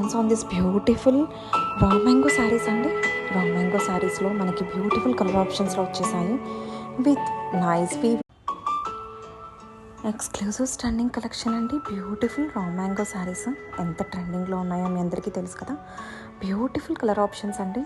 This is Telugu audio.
Once on this beautiful raw mango saris అండి. రా మ్యాంగో శారీస్లో మనకి బ్యూటిఫుల్ కలర్ ఆప్షన్స్లో వచ్చేసాయి with nice weave. Exclusive stunning collection అండి. బ్యూటిఫుల్ రా మ్యాంగో శారీస్ ఎంత ట్రెండింగ్లో ఉన్నాయో మీ అందరికీ తెలుసు కదా. బ్యూటిఫుల్ కలర్ ఆప్షన్స్ అండి.